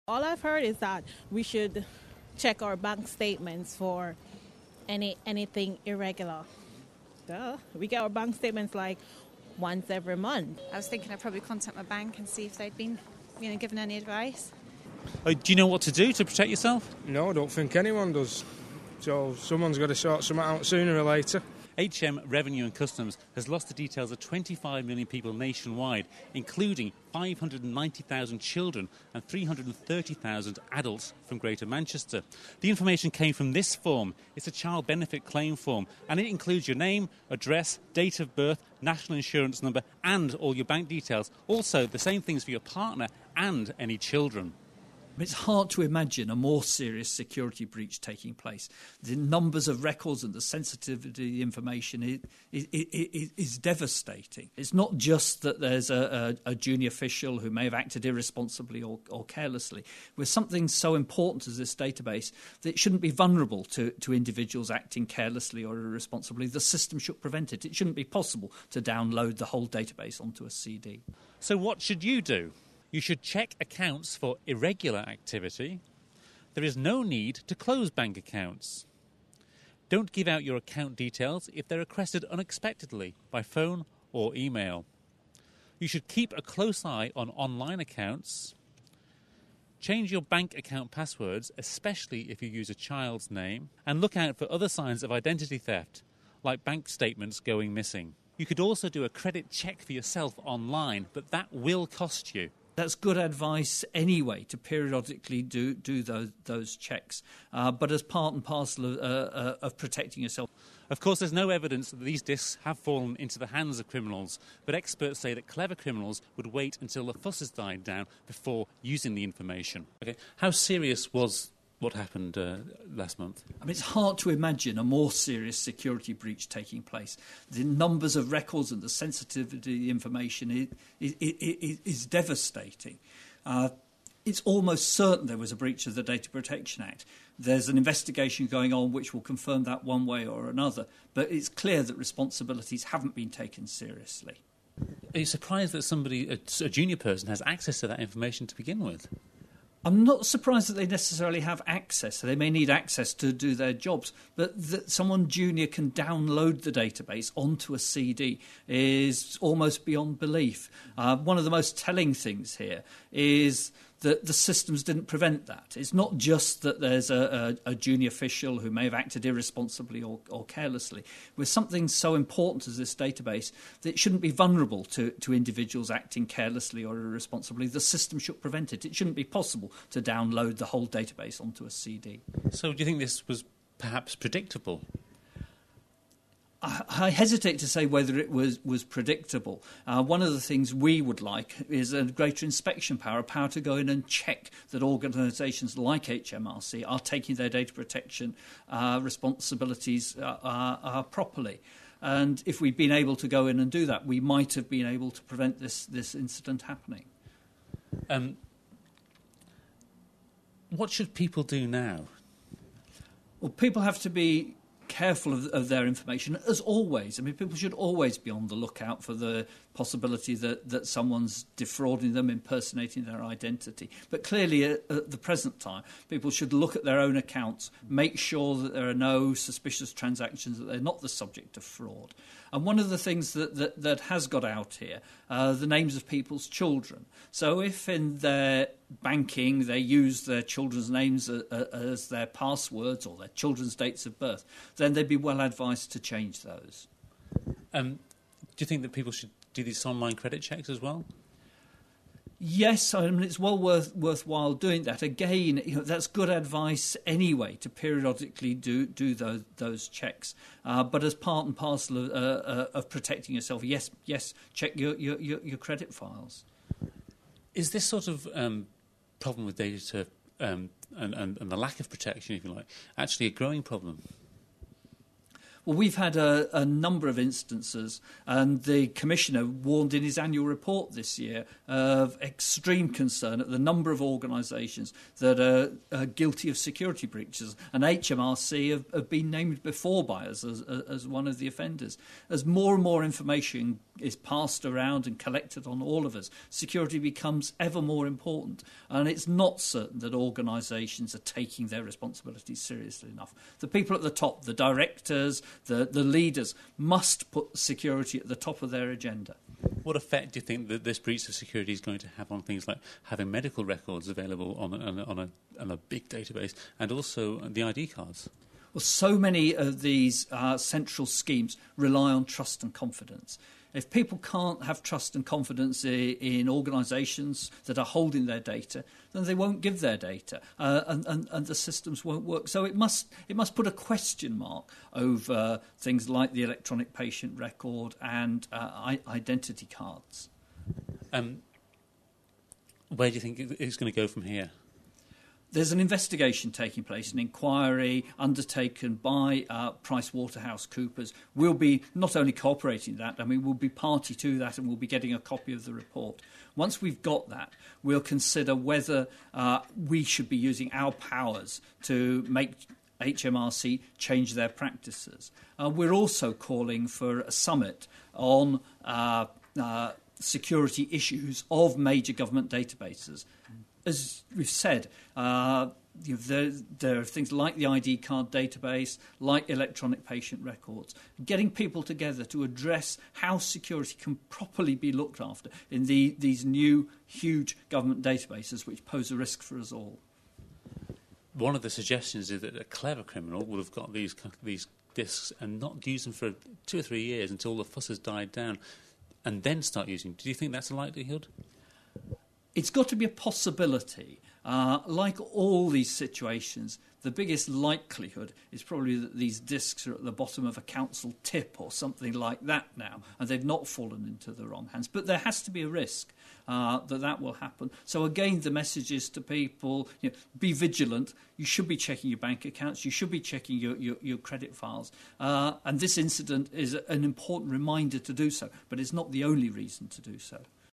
All I've heard is that we should check our bank statements for anything irregular. Duh. We get our bank statements like once every month. I was thinking I'd probably contact my bank and see if they'd been, given any advice. Do you know what to do to protect yourself? No, I don't think anyone does. So someone's got to sort something out sooner or later. HM Revenue and Customs has lost the details of 25 million people nationwide, including 590,000 children and 330,000 adults from Greater Manchester. The information came from this form. It's a child benefit claim form, and it includes your name, address, date of birth, national insurance number, and all your bank details. Also, the same things for your partner and any children. It's hard to imagine a more serious security breach taking place. The numbers of records and the sensitivity of the information is devastating. It's not just that there's a junior official who may have acted irresponsibly or carelessly. With something so important as this database, that it shouldn't be vulnerable to individuals acting carelessly or irresponsibly. The system should prevent it. It shouldn't be possible to download the whole database onto a CD. So what should you do? You should check accounts for irregular activity. There is no need to close bank accounts. Don't give out your account details if they're requested unexpectedly by phone or email. You should keep a close eye on online accounts. Change your bank account passwords, especially if you use a child's name, and look out for other signs of identity theft, like bank statements going missing. You could also do a credit check for yourself online, but that will cost you. That's good advice anyway, to periodically do those checks, but as part and parcel of protecting yourself. Of course, there's no evidence that these disks have fallen into the hands of criminals, but experts say that clever criminals would wait until the fuss has died down before using the information. Okay, how serious was what happened last month? It's hard to imagine a more serious security breach taking place. The numbers of records and the sensitivity of the information is devastating. It's almost certain there was a breach of the Data Protection Act. There's an investigation going on which will confirm that one way or another, but it's clear that responsibilities haven't been taken seriously. Are you surprised that a junior person has access to that information to begin with? I'm not surprised that they necessarily have access. They may need access to do their jobs, but that someone junior can download the database onto a CD is almost beyond belief. One of the most telling things here is that the systems didn't prevent that. It's not just that there's a junior official who may have acted irresponsibly or carelessly. With something so important as this database, that it shouldn't be vulnerable to individuals acting carelessly or irresponsibly. The system should prevent it. It shouldn't be possible to download the whole database onto a CD. So do you think this was perhaps predictable? I hesitate to say whether it was predictable. One of the things we would like is a greater inspection power, a power to go in and check that organisations like HMRC are taking their data protection responsibilities properly. And if we'd been able to go in and do that, we might have been able to prevent this incident happening. What should people do now? Well, people have to be careful of their information, as always. I mean, people should always be on the lookout for the possibility that someone's defrauding them, impersonating their identity. But clearly, at the present time, people should look at their own accounts, make sure that there are no suspicious transactions, that they're not the subject of fraud. And one of the things that has got out here are the names of people's children. So if in their banking they use their children's names as their passwords or their children's dates of birth, then they'd be well advised to change those. Do you think that people should do these online credit checks as well? Yes, I mean, it's well worthwhile doing that. Again, that's good advice anyway, to periodically do those checks. But as part and parcel of protecting yourself, yes, check your credit files. Is this sort of problem with data and the lack of protection, if you like, actually a growing problem? Well, we've had a number of instances, and the Commissioner warned in his annual report this year of extreme concern at the number of organisations that are guilty of security breaches, and HMRC have been named before by us as one of the offenders. As more and more information is passed around and collected on all of us, security becomes ever more important, and it's not certain that organisations are taking their responsibilities seriously enough. The people at the top, the directors, the leaders, must put security at the top of their agenda. What effect do you think that this breach of security is going to have on things like having medical records available on a big database, and also the ID cards? Well, so many of these central schemes rely on trust and confidence. If people can't have trust and confidence in organisations that are holding their data, then they won't give their data, and the systems won't work. So it must put a question mark over things like the electronic patient record and identity cards. Where do you think it's going to go from here? There's an investigation taking place, an inquiry undertaken by PricewaterhouseCoopers. We'll be not only cooperating with that, we'll be party to that, and we'll be getting a copy of the report. Once we've got that, we'll consider whether we should be using our powers to make HMRC change their practices. We're also calling for a summit on security issues of major government databases. As we've said, there are things like the ID card database, like electronic patient records, getting people together to address how security can properly be looked after in these new, huge government databases which pose a risk for us all. One of the suggestions is that a clever criminal would have got these disks and not use them for 2 or 3 years until the fuss has died down, and then start using them. Do you think that's a likelihood? It's got to be a possibility. Like all these situations, the biggest likelihood is probably that these disks are at the bottom of a council tip or something like that now, and they've not fallen into the wrong hands. But there has to be a risk that will happen. So again, the message is to people, be vigilant. You should be checking your bank accounts. You should be checking your credit files. And this incident is an important reminder to do so, but it's not the only reason to do so.